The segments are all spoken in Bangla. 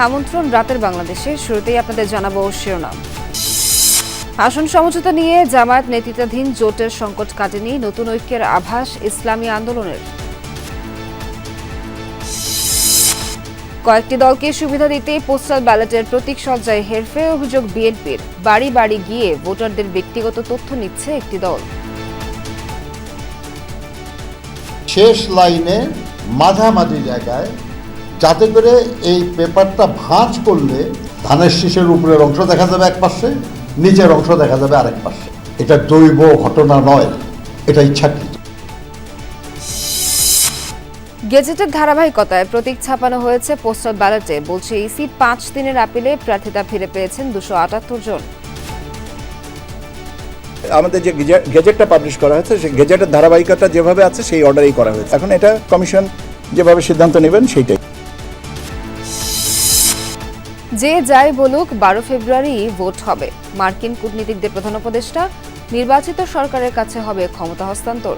আমন্ত্রণ রাতের বাংলাদেশে। শুরুতেই আপনাদের জানাবো শিরোনাম। আসন সমঝোতা নিয়ে জামায়াত নেতৃত্বাধীন জোটের সংকট কাটেনি, নতুন ঐক্যের আভাস ইসলামী আন্দোলনের। কয়েকটি দলকে সুবিধা দিতে পোস্টাল ব্যালটের প্রতীক সজ্জায় হেরফের অভিযোগ বিএনপির। বাড়ি বাড়ি গিয়ে ভোটারদের ব্যক্তিগত তথ্য নিচ্ছে একটি দল। শেষ লাইনে মাঝামাঝি জায়গায়, যাতে করে এই পেপারটা ভাঁজ করলে ধানের শীষের উপরের অংশ দেখা যাবে এক পাশে, নিচের অংশ দেখা যাবে আরেক পাশে। এটা দৈব ঘটনা নয়, এটা ইচ্ছাকৃত। গেজেটের ধারাবাহিকতায় প্রতীক ছাপানো হয়েছে পোস্টাল ব্যালটে, বলছে ইসি। 5 দিনের আপিলে প্রার্থিতা ফিরে পেয়েছেন 278 জন। আমাদের যে গেজেটটা পাবলিশ করা হয়েছে, সেই গেজেটের ধারাবাহিকতা যেভাবে আছে সেই অর্ডারেই করা হয়েছে। এখন এটা কমিশন যেভাবে সিদ্ধান্ত নেবেন সেইটাই। যে যাই বলুক, 12 ফেব্রুয়ারি ভোট হবে। মার্কিন কূটনীতিকদের প্রধান উপদেষ্টা, নির্বাচিত সরকারের কাছে হবে ক্ষমতা হস্তান্তর।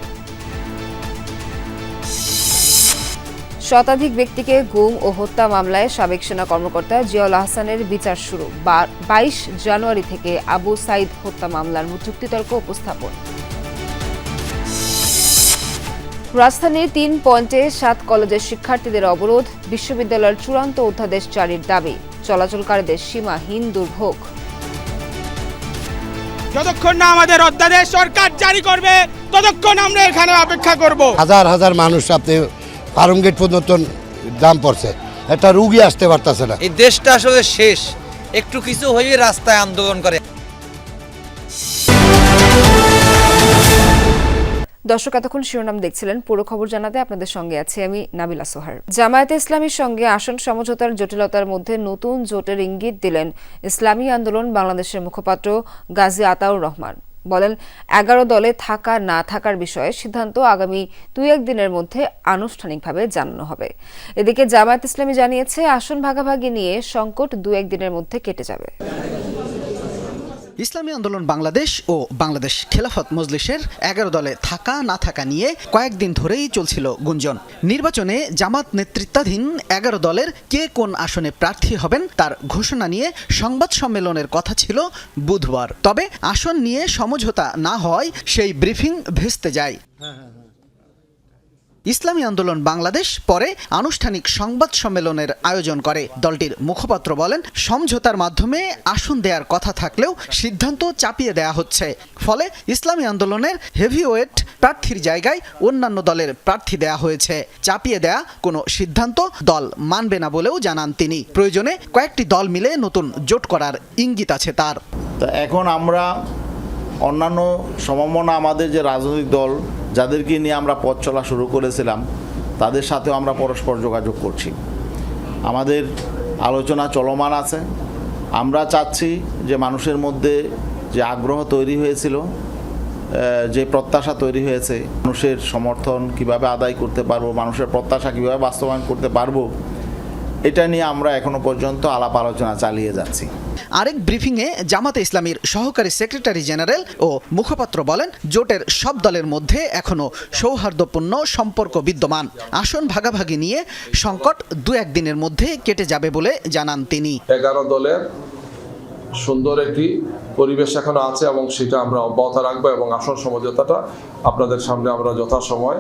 শতাধিক ব্যক্তিকে গুম ও হত্যা মামলায় সাবেক সেনা কর্মকর্তা জিয়াউল আহসানের বিচার শুরু। 22 জানুয়ারি থেকে আবু সাইদ হত্যা মামলার যুক্তিতর্ক উপস্থাপন। রাজধানীর 3 পয়েন্টে 7 কলেজের শিক্ষার্থীদের অবরোধ, বিশ্ববিদ্যালয়ের চূড়ান্ত অধ্যাদেশ জারির দাবি। চলাচলকারীদের সীমাহীন দুর্ভোগ। যতক্ষণ না আমাদের অধ্যাদেশ সরকার জারি করবে, ততক্ষণ আমরা এখানে অপেক্ষা করব। হাজার হাজার মানুষ আপনি ফার্ম গেট পর্যন্ত দাম পড়ছে, একটা রুগী আসতে পারতেছে না। এই দেশটা আসলে শেষ, একটু কিছু হয়ে রাস্তায় আন্দোলন করে। দর্শক, এতক্ষণ শিরোনাম দেখছিলেন। পুরো খবর জানাতে আপনাদের সঙ্গে আছি আমি নাবিলা সোহার। জামায়াতে ইসলামীর সঙ্গে আসন সমঝোতার জটিলতার মধ্যে নতুন জোটের ইঙ্গিত দিলেন ইসলামী আন্দোলন বাংলাদেশের মুখপাত্র গাজী আতাউর রহমান। বলেন, 11 দলে থাকা না থাকার বিষয়ে সিদ্ধান্ত আগামী 2-1 দিনের মধ্যে আনুষ্ঠানিকভাবে জানানো হবে। এদিকে জামায়াত ইসলামী জানিয়েছে, আসন ভাগাভাগি নিয়ে সংকট 2-1 দিনের মধ্যে কেটে যাবে। ইসলামী আন্দোলন বাংলাদেশ ও বাংলাদেশ খেলাফত মজলিসের 11 দলে থাকা না থাকা নিয়ে কয়েকদিন ধরেই চলছিল গুঞ্জন। নির্বাচনে জামাত নেতৃত্বাধীন 11 দলের কে কোন আসনে প্রার্থী হবেন তার ঘোষণা নিয়ে সংবাদ সম্মেলনের কথা ছিল বুধবার। তবে আসন নিয়ে সমঝোতা না হওয়ায় সেই ব্রিফিং ভেস্তে যায়। ইসলামী আন্দোলন বাংলাদেশ পরে আনুষ্ঠানিক সংবাদ সম্মেলনের আয়োজন করে। দলটির মুখপাত্র বলেন, সমঝোতার মাধ্যমে আসন দেওয়ার কথা থাকলেও সিদ্ধান্ত চাপিয়ে দেয়া হচ্ছে। ফলে ইসলামী আন্দোলনের হেভিওয়েট প্রার্থীর জায়গায় অন্যান্য দলের প্রার্থী দেয়া হয়েছে। চাপিয়ে দেয়া কোনো সিদ্ধান্ত দল মানবে না বলেও জানান তিনি। প্রয়োজনে কয়েকটি দল মিলে নতুন জোট করার ইঙ্গিত আছে তার। তা এখন আমরা অন্যান্য সমমনা আমাদের যে রাজনৈতিক দল যাদেরকে নিয়ে আমরা পথ চলা শুরু করেছিলাম, তাদের সাথেও আমরা পরস্পর যোগাযোগ করছি। আমাদের আলোচনা চলমান আছে। আমরা চাচ্ছি যে মানুষের মধ্যে যে আগ্রহ তৈরি হয়েছিল, যে প্রত্যাশা তৈরি হয়েছে, মানুষের সমর্থন কিভাবে আদায় করতে পারবো, মানুষের প্রত্যাশা কিভাবে বাস্তবায়ন করতে পারবো, এটা নিয়ে আমরা এখনো পর্যন্ত আলাপ আলোচনা চালিয়ে যাচ্ছি। আরেক ব্রিফিংয়ে জামাতে ইসলামীর সহকারী সেক্রেটারি জেনারেল ও মুখপাত্র বলেন, জোটের সব দলের মধ্যে এখনো সৌহার্দ্যপূর্ণ সম্পর্ক বিদ্যমান। আসন ভাগাভাগি নিয়ে সংকট 2-1 দিনের মধ্যে কেটে যাবে বলে জানান তিনি। 11 দলের সুন্দর একটি পরিবেশ এখনো আছে এবং সেটা আমরা অব্যাহত রাখবো এবং আসন সমঝোতাটা আপনাদের সামনে আমরা যথাসময়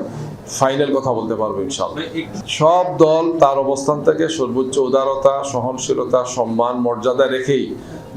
ফাইনাল কথা বলতে পারবো ইনশাআল্লাহ। সব দল তার অবস্থান থেকে সর্বোচ্চ উদারতা, সহনশীলতা, সম্মান, মর্যাদা রেখেই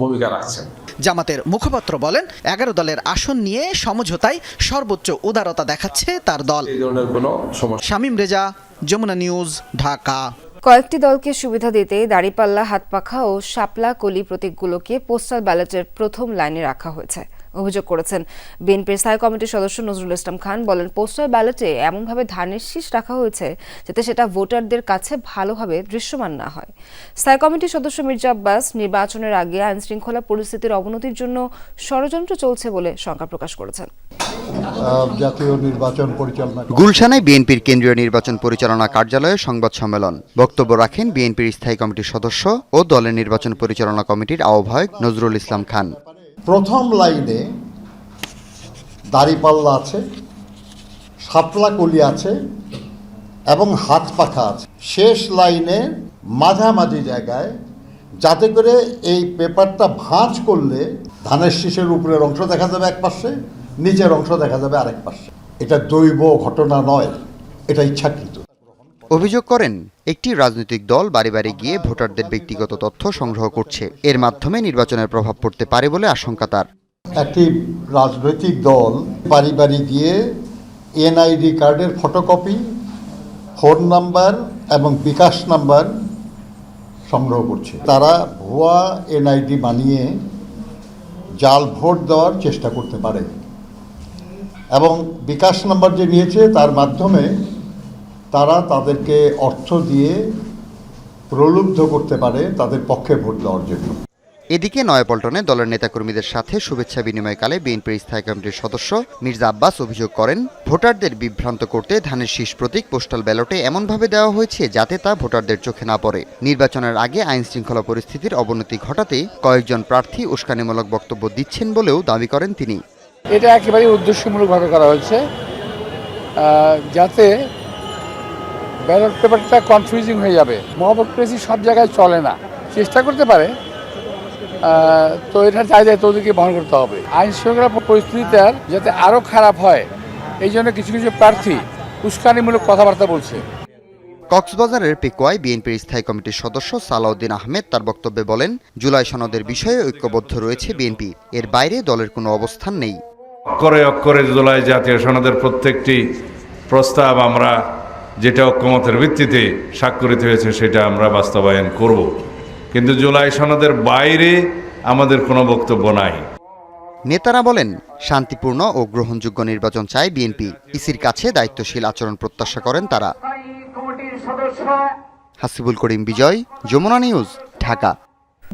ভূমিকা রাখছেন। জামাতের মুখপাত্র বলেন, 11 দলের আসন নিয়ে সমঝোতায় সর্বোচ্চ উদারতা দেখাচ্ছে তার দল। এই ধরনের কোনো সমস্যা। শামীম রেজা, যমুনা নিউজ, ঢাকা। কয়েকটি দলকে সুবিধা দিতে দাড়িপাল্লা, হাতপাখা ও শাপলা কলি প্রতীকগুলোকে পোস্টাল ব্যালটের প্রথম লাইনে রাখা হয়েছে। অভিযোগ করেছেন বিএনপির স্থায়ী কমিটির সদস্য নজরুল ইসলাম খান। বলেন, পোস্টাল ব্যালটে এমনভাবে ধানের শীষ রাখা হয়েছে যাতে সেটা ভোটারদের কাছে ভালোভাবে দৃশ্যমান না হয়। স্থায়ী কমিটির সদস্য মির্জা আব্বাস নির্বাচনের আগে আইনশৃঙ্খলা পরিস্থিতির অবনতির জন্য ষড়যন্ত্র চলছে বলে শঙ্কা প্রকাশ করেছেন। জাতীয় নির্বাচন পরিচালনা গুলশানায় বিএনপির কেন্দ্রীয় নির্বাচন পরিচালনা কার্যালয়ে সংবাদ সম্মেলন। বক্তব্য রাখেন বিএনপির স্থায়ী কমিটির সদস্য ও দলের নির্বাচন পরিচালনা কমিটির আহ্বায়ক নজরুল ইসলাম খান। প্রথম লাইনে দাড়িপাল্লা আছে, শাপলা কলি আছে এবং হাত পাখা আছে। শেষ লাইনে মাঝামাঝি জায়গায়, যাতে করে এই পেপারটা ভাঁজ করলে ধানের শীষের উপরের অংশ দেখা যাবে এক পাশে, নিচের অংশ দেখা যাবে আরেক পাশে। এটা দৈব ঘটনা নয়, এটা ইচ্ছাকৃত। অভিযোগ করেন একটি রাজনৈতিক দল বাড়ি বাড়ি গিয়ে ভোটারদের ব্যক্তিগত তথ্য সংগ্রহ করছে, এর মাধ্যমে নির্বাচনের প্রভাব পড়তে পারে বলে আশঙ্কা তার। একটি রাজনৈতিক দল বাড়ি বাড়ি গিয়ে এনআইডি কার্ডের ফটোকপি, ফোন নাম্বার এবং বিকাশ নাম্বার সংগ্রহ করছে। তারা ভুয়া এনআইডি বানিয়ে জাল ভোট দেওয়ার চেষ্টা করতে পারে এবং বিকাশ নাম্বার যে নিয়েছে তার মাধ্যমে তারা তাদেরকে অর্থ দিয়ে প্রলুব্ধ করতে পারে তাদের পক্ষে ভোট দেওয়ার জন্য। এদিকে নয়াপল্টনে দলের নেতাকর্মীদের সাথে শুভেচ্ছা বিনিময়কালে বিএনপির স্থায়ী কমিটির সদস্য মির্জা আব্বাস অভিযোগ করেন, ভোটারদের বিভ্রান্ত করতে ধানের শীষ প্রতীক পোস্টাল ব্যালটে এমনভাবে দেওয়া হয়েছে যাতে তা ভোটারদের চোখে না পড়ে। নির্বাচনের আগে আইন শৃঙ্খলা পরিস্থিতির অবনতি ঘটাতে কয়েকজন প্রার্থী উস্কানিমূলক বক্তব্য দিচ্ছেন বলেও দাবি করেন তিনি। এটা একেবারে উদ্দেশ্যমূলকভাবে করা হয়েছে যাতে ব্যালট পেপারটা কনফিউজিং হয়ে যাবে। মহাপ্রক্রেসি সব জায়গায় চলে না, চেষ্টা করতে পারে, তো এটা দায়িত্ব ওদেরকে বহন করতে হবে। আইন শৃঙ্খলা পরিস্থিতিটা যাতে আরও খারাপ হয় এই জন্য কিছু কিছু প্রার্থী উস্কানিমূলক কথাবার্তা বলছে। কক্সবাজারের পেকুয়ায় বিএনপির স্থায়ী কমিটির সদস্য সালাউদ্দিন আহমেদ তার বক্তব্যে বলেন, জুলাই সনদের বিষয়ে ঐক্যবদ্ধ রয়েছে বিএনপি, এর বাইরে দলের কোনো অবস্থান নেই। অক্ষরে অক্ষরে জুলাই জাতীয় সনদের প্রত্যেকটি প্রস্তাব আমরা যেটা ঐক্যমতের ভিত্তিতে স্বাক্ষরিত হয়েছে সেটা আমরা বাস্তবায়ন করব, কিন্তু জুলাই সনদের বাইরে আমাদের কোনো বক্তব্য নাই। নেতারা বলেন, শান্তিপূর্ণ ও গ্রহণযোগ্য নির্বাচন চায় বিএনপি, ইসির কাছে দায়িত্বশীল আচরণ প্রত্যাশা করেন তারা। হাসিবুল করিম বিজয়, যমুনা নিউজ, ঢাকা।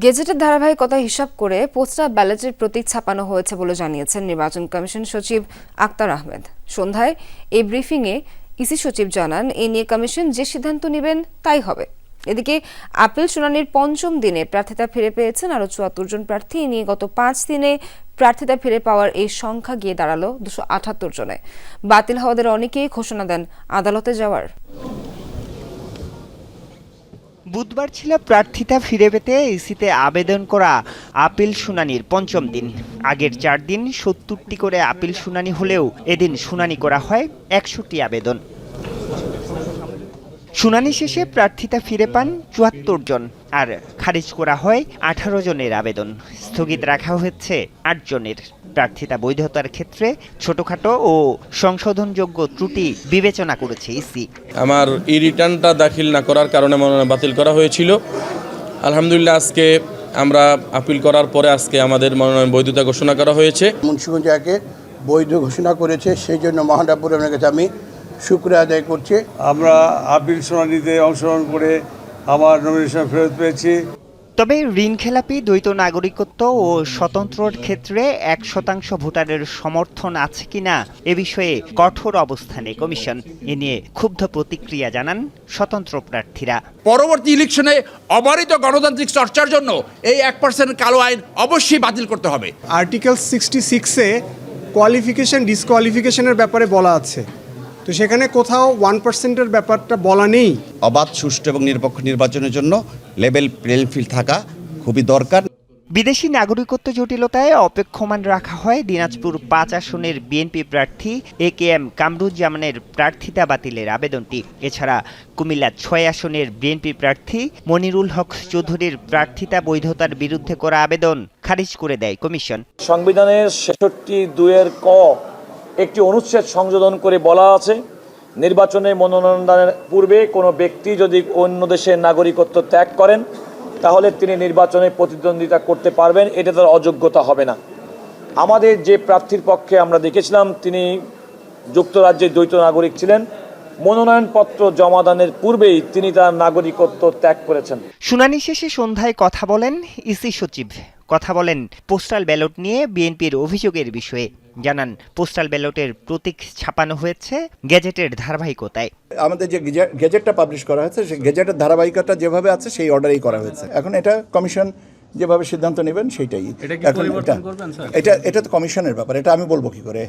গেজেটের ধারাবাহিকতা হিসাব করে পোস্টাল ব্যালটের প্রতীক ছাপানো হয়েছে বলে জানিয়েছেন নির্বাচন কমিশন সচিব আক্তার আহমেদ। সন্ধ্যায় এই ব্রিফিংয়ে ইসি সচিব জানান, এ নিয়ে কমিশন যে সিদ্ধান্ত নেবেন তাই হবে। এদিকে আপিল শুনানির পঞ্চম দিনে প্রার্থিতা ফিরে পেয়েছেন আরও ৭৪ জন প্রার্থী। এ নিয়ে গত ৫ দিনে প্রার্থিতা ফিরে পাওয়ার এই সংখ্যা গিয়ে দাঁড়ালো ২৭৮ জনে। বাতিল হওয়াদের অনেকেই ঘোষণা দেন আদালতে যাওয়ার। বুধবার ছিল প্রার্থিতা ফিরে পেতে ইসিতে আবেদন করা আপিল শুনানির পঞ্চম দিন। আগের ৪ দিন ৭০টি করে আপিল শুনানি হলেও এদিন শুনানি করা হয় ১০০টি আবেদন। শুনানি শেষে প্রার্থিতা ফিরে পান ৭৪ জন, আর খারিজ করা হয় ১৮ জনের আবেদন। স্থগিত রাখা হয়েছে ৮ জনের। প্রার্থিতা বৈধতার ক্ষেত্রে ছোটখাটো ও সংশোধনযোগ্য ত্রুটি বিবেচনা করেছে ইসি। আমার এই রিটার্নটা দাখিল না করার কারণে মনোনয়ন বাতিল করা হয়েছিল। আলহামদুলিল্লাহ আজকে আমরা আপিল করার পরে আজকে আমাদের মনোনয়ন বৈধতা ঘোষণা করা হয়েছে। মুন্সিগঞ্জ একে বৈধ ঘোষণা করেছে, সেই জন্য মহানপুরের কাছে আমি শুকরিয়া আদায় করছি। আমরা আপিল শুনানিতে অংশগ্রহণ করে আমার নমিনেশন ফেরত পেয়েছি। তবে ঋণখেলাপি দ্বৈত নাগরিকত্ব ও স্বতন্ত্রর ক্ষেত্রে ১% ভোটারের সমর্থন আছে কিনা এ বিষয়ে কঠোর অবস্থানে কমিশন। এ নিয়ে ক্ষুব্ধ প্রতিক্রিয়া জানান স্বতন্ত্র প্রার্থীরা। পরবর্তী ইলেকশনে অবারিত গণতান্ত্রিক চর্চার জন্য এই 1% কালো আইন অবশ্যই বাতিল করতে হবে। আর্টিকেল 66-এ কোয়ালিফিকেশন ডিসকোয়ালিফিকেশনের ব্যাপারে বলা আছে, তো সেখানে কোথাও 1%-এর ব্যাপারটা বলা নেই। অবাধ, সুষ্ঠু এবং নিরপেক্ষ নির্বাচনের জন্য লেভেল প্লেইং ফিল্ড থাকা খুবই দরকার। বিদেশি নাগরিকত্ব জটিলতায় অপেক্ষমান রাখা হয় দিনাজপুর ৫ আসনের বিএনপি প্রার্থী AKM কামরুজ্জামানের প্রার্থিতা বাতিলের আবেদনটি। এছাড়া কুমিল্লা ৬ আসনের বিএনপি প্রার্থী মনিরুল হক চৌধুরীর প্রার্থিতা বৈধতার বিরুদ্ধে করা আবেদন খারিজ করে দেয় কমিশন। সংবিধানের ৬৬(২) ক একটি অনুচ্ছেদ সংযোজন করে বলা আছে, নির্বাচনে মনোনয়ন দানের পূর্বে কোনো ব্যক্তি যদি অন্য দেশের নাগরিকত্ব ত্যাগ করেন তাহলে তিনি নির্বাচনে প্রতিদ্বন্দ্বিতা করতে পারবেন, এটা তার অযোগ্যতা হবে না। আমাদের যে প্রার্থীর পক্ষে আমরা দেখেছিলাম তিনি যুক্তরাজ্যের দ্বৈত নাগরিক ছিলেন, মনোনয়নপত্র জমা দানের পূর্বেই তিনি তার নাগরিকত্ব ত্যাগ করেছেন। শুনানি শেষে সন্ধ্যায় কথা বলেন ইসি সচিব। কথা বলেন পোস্টাল ব্যালট নিয়ে বিএনপির অভিযোগের বিষয়ে। জানান, পোস্টাল ব্যালটের প্রতীক ছাপানো হয়েছে গেজেটের ধারাবাহিকতায়। আমাদের যে গেজেটটা পাবলিশ করা হয়েছে সেই গেজেটের ধারাবাহিকতা যেভাবে আছে সেই অর্ডারেই করা হয়েছে। এখন এটা কমিশন যেভাবে সিদ্ধান্ত নেবেন সেইটাই। এখন এটা তো কমিশনের ব্যাপার, এটা আমি বলবো কি করে।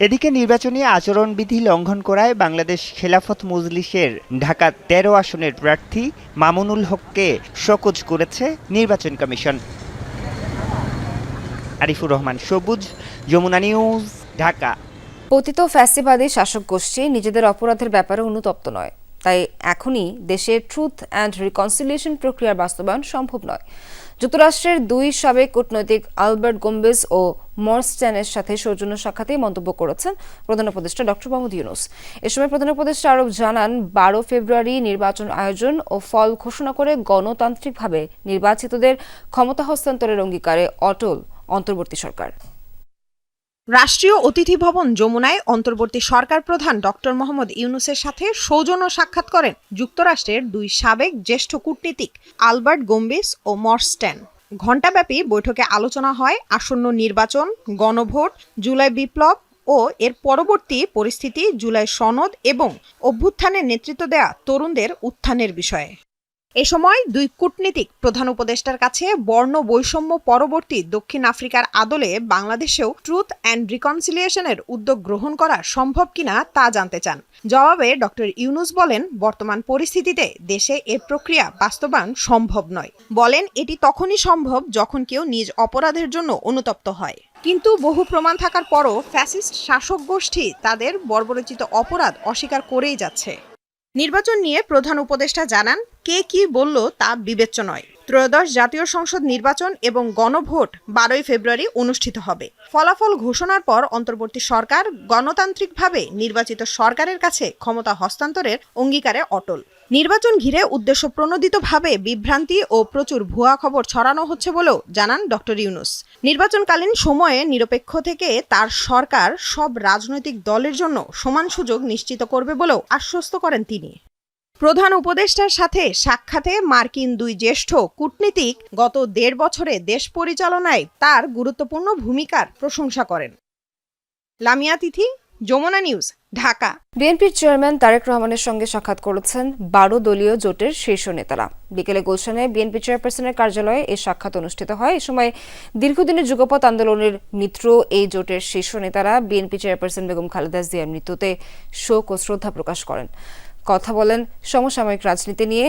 এদিকে নির্বাচনী আচরণবিধি লঙ্ঘন করায় বাংলাদেশ খেলাফত মজলিসের ঢাকা ১৩ আসনের প্রার্থী মামুনুল হককে শোকজ করেছে নির্বাচন কমিশন। আরিফুর রহমান সবুজ, যমুনা নিউজ, ঢাকা। পতিত ফ্যাসিবাদী শাসক গোষ্ঠী নিজেদের অপরাধের ব্যাপারে অনুতপ্ত নয়, তাই এখনই দেশে ট্রুথ অ্যান্ড রিকনসিলিয়েশন প্রক্রিয়ার বাস্তবায়ন সম্ভব নয়। যুক্তরাষ্ট্রের দুই সাবেক কূটনৈতিক আলবার্ট গোম্বেজ ও মরস্ট্যানের সাথে সৌজন্য সাক্ষাতে মন্তব্য করেছেন প্রধান উপদেষ্টা ডক্টর মোহাম্মদ ইউনূস। এ সময় প্রধান উপদেষ্টা আরও জানান, ১২ ফেব্রুয়ারি নির্বাচন আয়োজন ও ফল ঘোষণা করে গণতান্ত্রিকভাবে নির্বাচিতদের ক্ষমতা হস্তান্তরের অঙ্গীকারে অটল অন্তর্বর্তী সরকার। রাষ্ট্রীয় অতিথি ভবন যমুনায় অন্তর্বর্তী সরকার প্রধান ডক্টর মোহাম্মদ ইউনূসের সাথে সৌজন্য সাক্ষাৎ করেন যুক্তরাষ্ট্রের দুই সাবেক জ্যেষ্ঠ কূটনীতিক আলবার্ট গোম্বেজ ও মরস্ট্যান। ঘণ্টাব্যাপী বৈঠকে আলোচনা হয় আসন্ন নির্বাচন, গণভোট, জুলাই বিপ্লব ও এর পরবর্তী পরিস্থিতি, জুলাই সনদ এবং অভ্যুত্থানের নেতৃত্ব দেয়া তরুণদের উত্থানের বিষয়ে। এ সময় দুই কূটনীতিক প্রধান উপদেষ্টার কাছে বর্ণ বৈষম্য পরবর্তী দক্ষিণ আফ্রিকার আদলে বাংলাদেশেও ট্রুথ অ্যান্ড রিকনসিলিয়েশনের উদ্যোগ গ্রহণ করা সম্ভব কিনা তা জানতে চান। জবাবে ডক্টর ইউনূস বলেন, বর্তমান পরিস্থিতিতে দেশে এ প্রক্রিয়া বাস্তবায়ন সম্ভব নয়। বলেন, এটি তখনই সম্ভব যখন কেউ নিজ অপরাধের জন্য অনুতপ্ত হয়। কিন্তু বহু প্রমাণ থাকার পরও ফ্যাসিস্ট শাসক গোষ্ঠী তাদের বর্বরচিত অপরাধ অস্বীকার করেই যাচ্ছে। নির্বাচন নিয়ে প্রধান উপদেষ্টা জানান, কে কি বলল তা বিবেচ্য নয়। ত্রয়োদশ জাতীয় সংসদ নির্বাচন এবং গণভোট ১২ ফেব্রুয়ারি অনুষ্ঠিত হবে। ফলাফল ঘোষণার পর অন্তর্বর্তী সরকার গণতান্ত্রিকভাবে নির্বাচিত সরকারের কাছে ক্ষমতা হস্তান্তরের অঙ্গীকারে অটল। নির্বাচন ঘিরে উদ্দেশ্য প্রণোদিতভাবে বিভ্রান্তি ও প্রচুর ভুয়া খবর ছড়ানো হচ্ছে বলেও জানান ডক্টর ইউনূস। নির্বাচনকালীন সময়ে নিরপেক্ষ থেকে তার সরকার সব রাজনৈতিক দলের জন্য সমান সুযোগ নিশ্চিত করবে বলেও আশ্বস্ত করেন তিনি। প্রধান উপদেষ্টার সাথে সাক্ষাতে মার্কিন দুই জ্যেষ্ঠ কূটনীতিক গত ১.৫ বছরে দেশ পরিচালনায় তার গুরুত্বপূর্ণ ভূমিকার প্রশংসা করেন। লামিয়া তিথি, যমুনা নিউজ, ঢাকা। বিএনপির চেয়ারম্যান তারেক রহমানের সঙ্গে সাক্ষাৎ করেছেন ১২ দলীয় জোটের শীর্ষ নেতারা। বিকেলে গুলশানে বিএনপি চেয়ারপারসনের কার্যালয়ে এই সাক্ষাৎ অনুষ্ঠিত হয়। এ সময় দীর্ঘদিনের যুগপৎ আন্দোলনের মিত্র এই জোটের শীর্ষ নেতারা বিএনপি চেয়ারপারসন বেগম খালেদা জিয়ার মৃত্যুতে শোক ও শ্রদ্ধা প্রকাশ করেন। কথা বলেন সমসাময়িক রাজনীতি নিয়ে।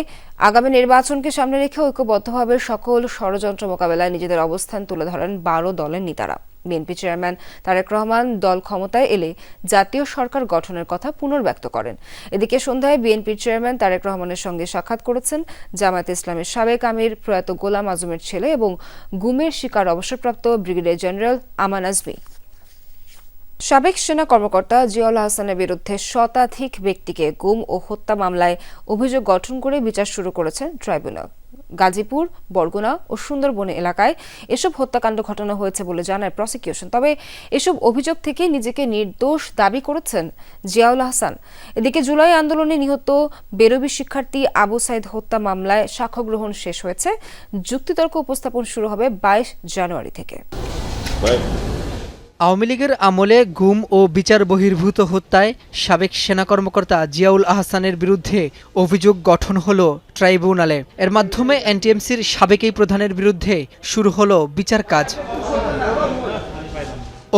আগামী নির্বাচনকে সামনে রেখে ঐক্যবদ্ধভাবে সকল ষড়যন্ত্র মোকাবেলায় নিজেদের অবস্থান তুলে ধরেন ১২ দলের নেতারা। বিএনপি চেয়ারম্যান তারেক রহমান দল ক্ষমতায় এলে জাতীয় সরকার গঠনের কথা পুনর্ব্যক্ত করেন। এদিকে সন্ধ্যায় বিএনপির চেয়ারম্যান তারেক রহমানের সঙ্গে সাক্ষাৎ করেছেন জামায়াতে ইসলামের সাবেক আমির প্রয়াত গোলাম আজমের ছেলে এবং গুমের শিকার অবসরপ্রাপ্ত ব্রিগেডিয়ার জেনারেল আমান আজমি। সাবেক সেনা কর্মকর্তা জিয়াউল হাসানের বিরুদ্ধে শতাধিক ব্যক্তিকে গুম ও হত্যা মামলায় অভিযোগ গঠন করে বিচার শুরু করেছে ট্রাইব্যুনাল। গাজীপুর, বরগুনা ও সুন্দরবন এলাকায় এসব হত্যাকাণ্ড ঘটানো হয়েছে বলে জানায় প্রসিকিউশন। তবে এসব অভিযোগ থেকে নিজেকে নির্দোষ দাবি করেছেন জিয়াউল হাসান। এদিকে জুলাই আন্দোলনে নিহত বেরবি শিক্ষার্থী আবু সাইদ হত্যা মামলায় সাক্ষ্য গ্রহণ শেষ হয়েছে। যুক্তিতর্ক উপস্থাপন শুরু হবে ২২ জানুয়ারি থেকে। আওয়ামী লীগের আমলে গুম ও বিচার বহির্ভূত হত্যায় সাবেক সেনা কর্মকর্তা জিয়াউল আহসানের বিরুদ্ধে অভিযোগ গঠন হলো ট্রাইব্যুনালে। এর মাধ্যমে এনটিএমসির সাবেক এই প্রধানের বিরুদ্ধে শুরু হলো বিচার কাজ।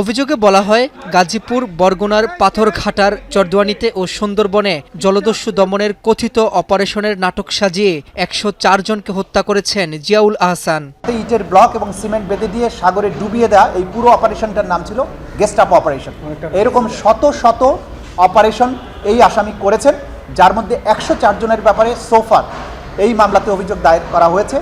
অভিযোগে বলা হয়, গাজীপুর, বরগুনার পাথরঘাটার চরদুয়ানিতে ও সুন্দরবনে জলদস্যু দমনের কথিত অপারেশনের নাটক সাজিয়ে ১০৪ জনকে হত্যা করেছেন জিয়াউল আহসান। ইটের ব্লক এবং সিমেন্ট বেঁধে দিয়ে সাগরে ডুবিয়ে দেওয়া এই পুরো অপারেশনটার নাম ছিল গেস্টাপো অপারেশন। এরকম শত শত অপারেশন এই আসামি করেছেন, যার মধ্যে ১০৪ জনের ব্যাপারে সোফার এই মামলাতে অভিযোগ দায়ের করা হয়েছে।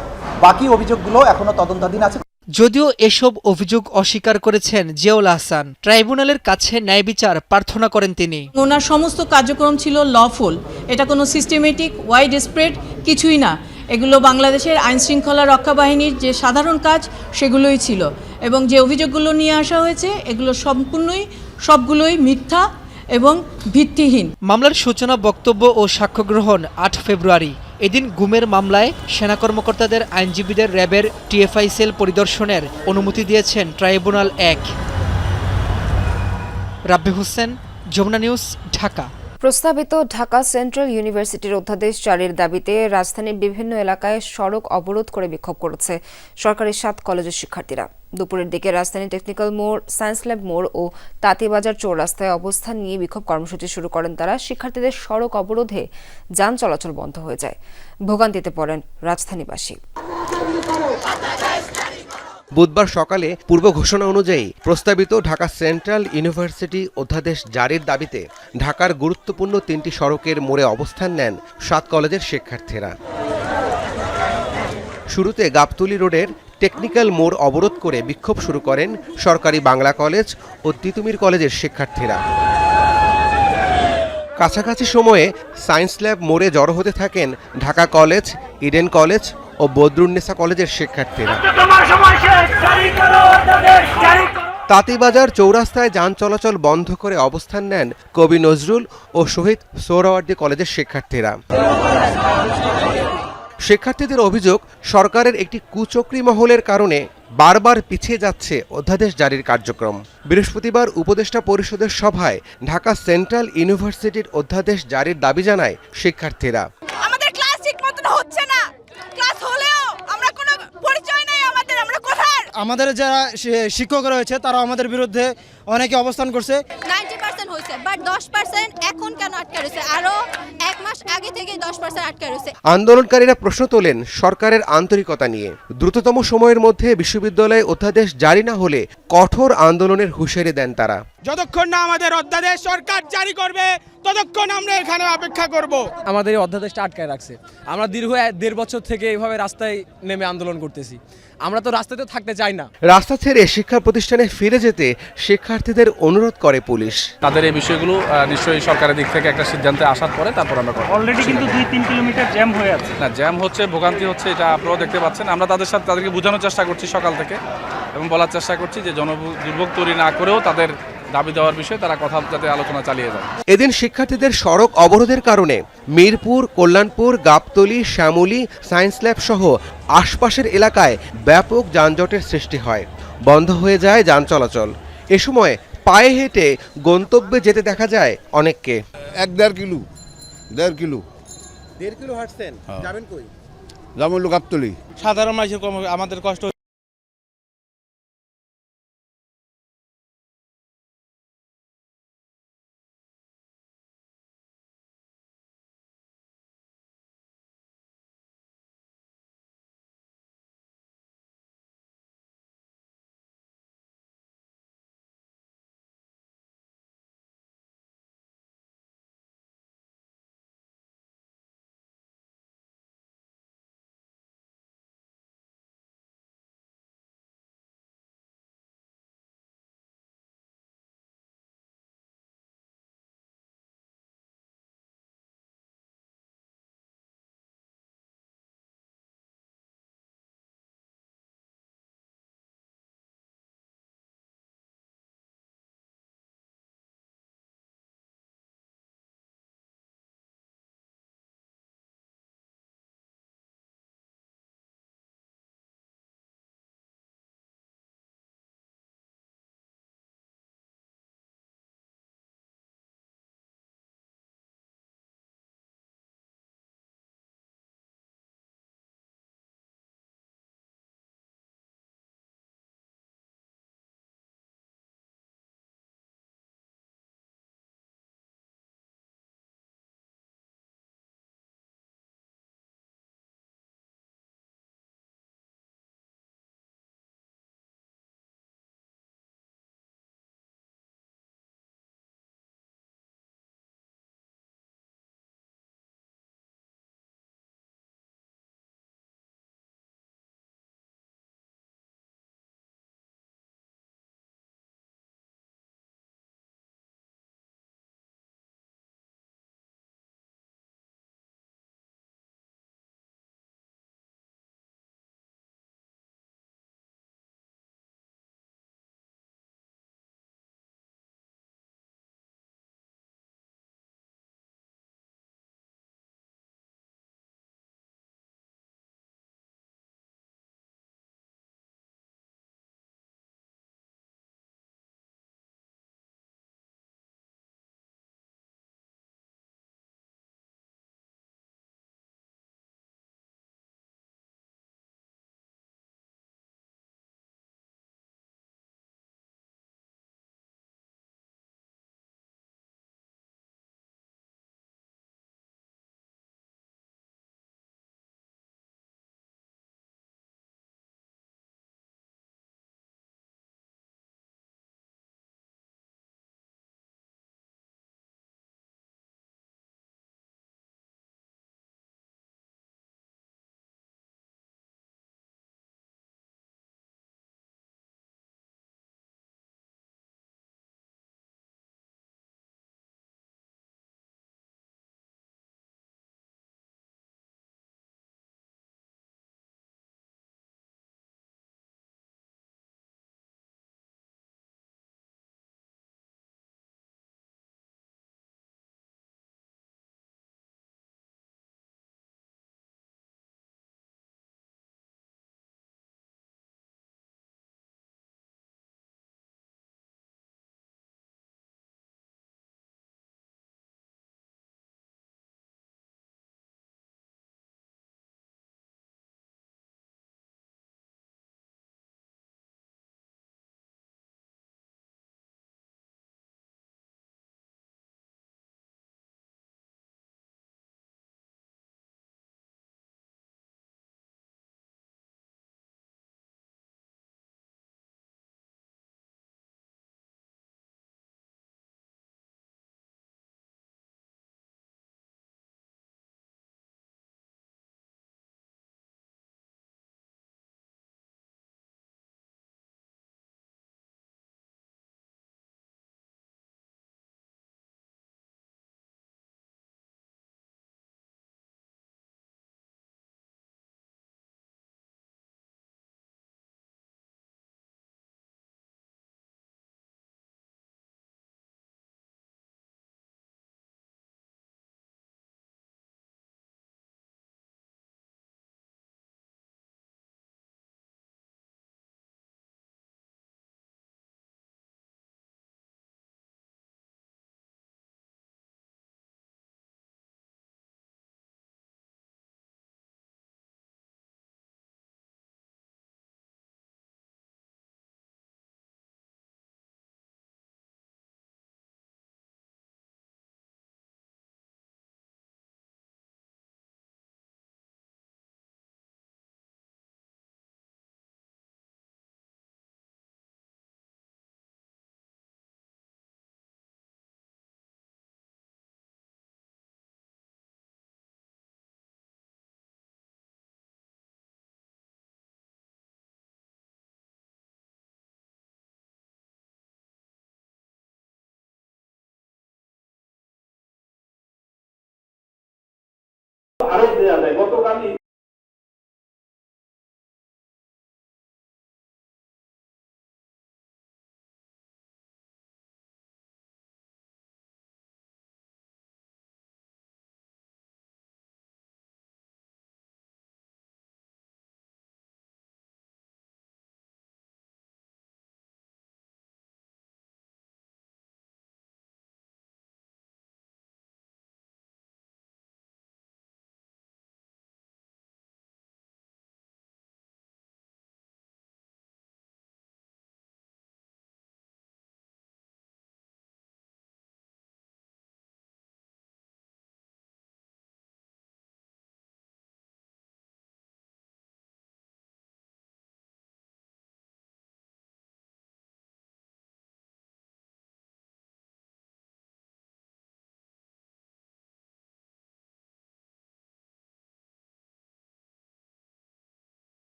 বাকি অভিযোগগুলো এখনো তদন্তাধীন আছে। যদিও এসব অভিযোগ অস্বীকার করেছেন জিয়াউল আহসান, ট্রাইব্যুনালের কাছে ন্যায় বিচার প্রার্থনা করেন তিনি। ওনার সমস্ত কার্যক্রম ছিল লফুল, এটা কোনো সিস্টেমেটিক ওয়াইড স্প্রেড কিছুই না। এগুলো বাংলাদেশের আইন শৃঙ্খলা রক্ষা বাহিনীর যে সাধারণ কাজ সেগুলোই ছিল, এবং যে অভিযোগগুলো নিয়ে আসা হয়েছে এগুলো সবগুলোই মিথ্যা এবং ভিত্তিহীন। মামলার সূচনা, বক্তব্য ও সাক্ষ্য গ্রহণ ৮ ফেব্রুয়ারি। এদিন গুমের মামলায় সেনা কর্মকর্তাদের আইনজীবীদের র্যাবের টিএফআই সেল পরিদর্শনের অনুমতি দিয়েছেন ট্রাইব্যুনাল ১। রাব্বি হোসেন, যমুনা নিউজ, ঢাকা। প্রস্তাবিত ঢাকা সেন্ট্রাল ইউনিভার্সিটির অধ্যাদেশ জারির দাবিতে রাজধানীর বিভিন্ন এলাকায় সড়ক অবরোধ করে বিক্ষোভ করেছে সরকারি ৭ কলেজের শিক্ষার্থীরা। দুপুরের দিকে রাজধানী টেকনিক্যাল মোড়, সায়েন্স ল্যাব মোড় ও তাঁতীবাজার চৌরাস্তায় অবস্থান নিয়ে বিক্ষোভ কর্মসূচি শুরু করেন তারা। শিক্ষার্থীদের সড়ক অবরোধে যান চলাচল বন্ধ হয়ে যায়। ভোগান্তিতে পড়েন রাজধানীবাসী। বুধবার সকালে পূর্ব ঘোষণা অনুযায়ী প্রস্তাবিত ঢাকা সেন্ট্রাল ইউনিভার্সিটি অধ্যাদেশ জারির দাবিতে ঢাকার গুরুত্বপূর্ণ 3টি সড়কের মোড়ে অবস্থান নেন 7 কলেজের শিক্ষার্থীরা। শুরুতে গাবতলী রোডের টেকনিক্যাল মোড় অবরোধ করে বিক্ষোভ শুরু করেন সরকারি বাংলা কলেজ ও তিতুমির কলেজের শিক্ষার্থীরা। কাছাকাছি সময়ে সায়েন্স ল্যাব মোড়ে জড়ো হতে থাকেন ঢাকা কলেজ, ইডেন কলেজ ও বদরুন্নেসা কলেজের শিক্ষার্থীরা। তাঁতীবাজার চৌরাস্তায় যান চলাচল বন্ধ করে অবস্থান নেন কবি নজরুল ও শহীদ সোহরাওয়ার্দী কলেজের শিক্ষার্থীরা। শিক্ষার্থীদের অভিযোগ, সরকারের একটি কুচক্রী মহলের কারণে বারবার পিছিয়ে যাচ্ছে অধ্যাদেশ জারির কার্যক্রম। বৃহস্পতিবার উপদেষ্টা পরিষদের সভায় ঢাকা সেন্ট্রাল ইউনিভার্সিটির অধ্যাদেশ জারির দাবি জানায় শিক্ষার্থীরা। আমাদের ক্লাস ঠিক মতন হচ্ছে না, ক্লাস হলেও আমরা কোনো পরিচয় নাই আমাদের, আমরা কোথায়? আমাদের যারা শিক্ষক রয়েছে তারা আমাদের বিরুদ্ধে অনেকে অবস্থান করছে। 90% হয়েছে, বাট 10% এখন কেন আটকে রয়েছে? আরো 1 মাস আগে থেকে 10% আটকে রয়েছে। আন্দোলনকারীরা প্রশ্ন তোলেন সরকারের আন্তরিকতা নিয়ে। দ্রুততম সময়ের মধ্যে বিশ্ববিদ্যালয়ে অধ্যাদেশ জারি না হলে কঠোর আন্দোলনের হুঁশিয়ারি দেন তারা। যতক্ষণ না আমাদের অধ্যাদেশ সরকার জারি করবে ততক্ষণ আমরা এখানে অপেক্ষা করব। আমাদের এই অধ্যাদেশটা আটকায় রাখছে। আমরা দীর্ঘ 1.5 বছর থেকে এইভাবে রাস্তায় নেমে আন্দোলন করতেছি। আমরা তো রাস্তাতে থাকতে চাই না। রাস্তা ছেড়ে শিক্ষা প্রতিষ্ঠানে ফিরে যেতে শিক্ষার্থীদের অনুরোধ করে পুলিশ। তাদের এই বিষয়গুলো নিশ্চয়ই সরকারের দিক থেকে একটা সিদ্ধান্তে আসার পরে তারপর আমরা করব। অলরেডি কিন্তু 2-3 কিলোমিটার জ্যাম হয়ে আছে। না, জ্যাম হচ্ছে, ভোগান্তি হচ্ছে, এটা আপনারাও দেখতে পাচ্ছেন। আমরা তাদেরকে বোঝানোর চেষ্টা করছি সকাল থেকে এবং বলার চেষ্টা করছি যে জনদুর্ভোগ তৈরি না করেও তাদের দাবি দেওয়ার বিষয়ে তারা কথা যাতে আলোচনা চালিয়ে যায়। এদিন শিক্ষার্থীদের সড়ক অবরোধের কারণে মিরপুর, কল্যাণপুর, গাবতলী, শ্যামলী, সায়েন্স ল্যাব সহ আশপাশের এলাকায় ব্যাপক যানজটের সৃষ্টি হয়। বন্ধ হয়ে যায় যান চলাচল। এ সময় পায়ে হেঁটে গন্তব্যে যেতে দেখা যায় অনেককে। 1-1.5 কিলো 1.5 কিলো হাঁটছেন, যাবেন কই? যেমন গাবতলী। সাধারণ মানুষের আমাদের কষ্ট